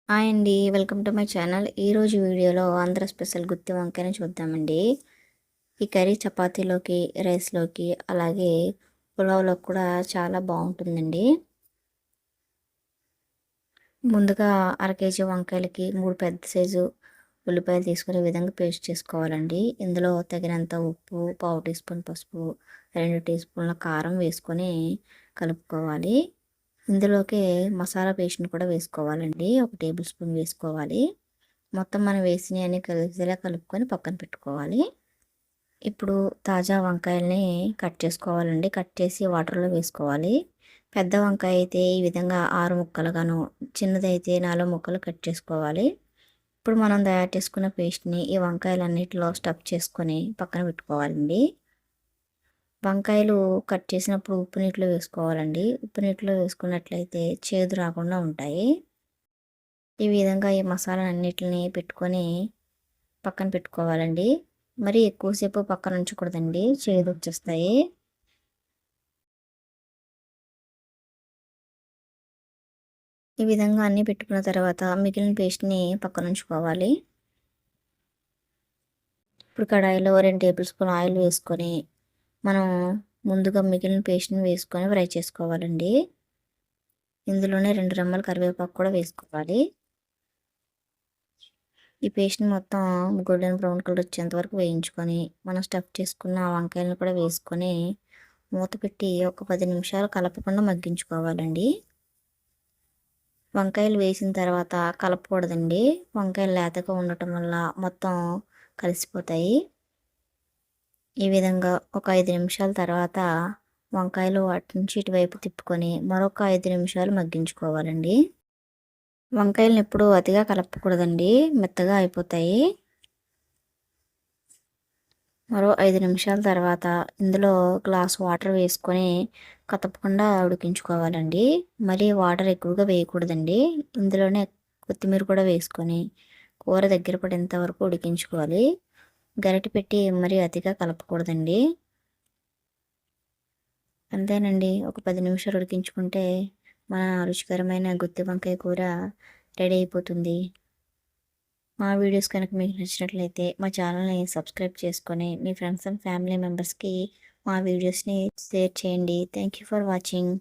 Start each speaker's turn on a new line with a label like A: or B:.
A: Hi అండి. Welcome to my channel. ఈరోజు వీడియోలో ఆంధ్ర స్పెషల్ గుత్తి వంకాయని చూద్దామండి. ఈ కర్రీ చపాతీలోకి, రైస్లోకి, అలాగే పులావ్లోకి కూడా చాలా బాగుంటుందండి. ముందుగా అర కేజీ వంకాయలకి 3 పెద్ద సైజు ఉల్లిపాయలు తీసుకునే విధంగా పేస్ట్ చేసుకోవాలండి. ఇందులో తగినంత ఉప్పు, పావు టీ స్పూన్ పసుపు, 2 టీ స్పూన్ల కారం వేసుకొని కలుపుకోవాలి. ఇందులోకి మసాలా పేస్ట్ని కూడా వేసుకోవాలండి. 1 టేబుల్ స్పూన్ వేసుకోవాలి. మొత్తం మనం వేసినవన్నీ కలిసేలా కలుపుకొని పక్కన పెట్టుకోవాలి. ఇప్పుడు తాజా వంకాయల్ని కట్ చేసుకోవాలండి. కట్ చేసి వాటర్లో వేసుకోవాలి. పెద్ద వంకాయ అయితే ఈ విధంగా 6 ముక్కలుగాను, చిన్నదైతే 4 ముక్కలు కట్ చేసుకోవాలి. ఇప్పుడు మనం తయారు చేసుకున్న పేస్ట్ని ఈ వంకాయలన్నిటిలో స్టఫ్ చేసుకొని పక్కన పెట్టుకోవాలండి. వంకాయలు కట్ చేసినప్పుడు ఉప్పు నీటిలో వేసుకోవాలండి. ఉప్పు నీటిలో వేసుకున్నట్లయితే చేదు రాకుండా ఉంటాయి. ఈ విధంగా ఈ మసాలా అన్నిటిని పెట్టుకొని పక్కన పెట్టుకోవాలండి. మరి ఎక్కువసేపు పక్కన ఉంచకూడదండి, చేదు వచ్చేస్తాయి. ఈ విధంగా అన్నీ పెట్టుకున్న తర్వాత మిగిలిన పేస్ట్ని పక్కన ఉంచుకోవాలి. ఇప్పుడు కడాయిలో 2 టేబుల్ స్పూన్ ఆయిల్ వేసుకొని మనం ముందుగా మిగిలిన పేస్ట్ని వేసుకొని ఫ్రై చేసుకోవాలండి. ఇందులోనే 2 రెమ్మల కరివేపాకు కూడా వేసుకోవాలి. ఈ పేస్ట్ని మొత్తం గోల్డెన్ బ్రౌన్ కలర్ వచ్చేంత వరకు వేయించుకొని మనం స్టఫ్ చేసుకున్న వంకాయలను కూడా వేసుకొని మూత పెట్టి ఒక 10 నిమిషాలు కలపకుండా మగ్గించుకోవాలండి. వంకాయలు వేసిన తర్వాత కలపకూడదండి. వంకాయలు లేతగా ఉండటం వల్ల మొత్తం కలిసిపోతాయి. ఈ విధంగా ఒక 5 నిమిషాల తర్వాత వంకాయలు అటు నుంచి ఇటువైపు తిప్పుకొని మరొక 5 నిమిషాలు మగ్గించుకోవాలండి. వంకాయలను ఎప్పుడూ అతిగా కలపకూడదండి, మెత్తగా అయిపోతాయి. మరో 5 నిమిషాల తర్వాత ఇందులో గ్లాస్ వాటర్ వేసుకొని కదపకుండా ఉడికించుకోవాలండి. మరి వాటర్ ఎక్కువగా వేయకూడదండి. ఇందులోనే కొత్తిమీర కూడా వేసుకొని కూర దగ్గర పడేంత వరకు ఉడికించుకోవాలి. గరిటె పెట్టి మరీ అతిగా కలపకూడదండి. అంతేనండి, ఒక 10 నిమిషాలు ఉడికించుకుంటే మన రుచికరమైన గుత్తి వంకాయ కూర రెడీ అయిపోతుంది. మా వీడియోస్ కనుక మీకు నచ్చినట్లయితే మా ఛానల్ని సబ్స్క్రైబ్ చేసుకొని మీ ఫ్రెండ్స్ అండ్ ఫ్యామిలీ మెంబర్స్కి మా వీడియోస్ని షేర్ చేయండి. Thank you for watching.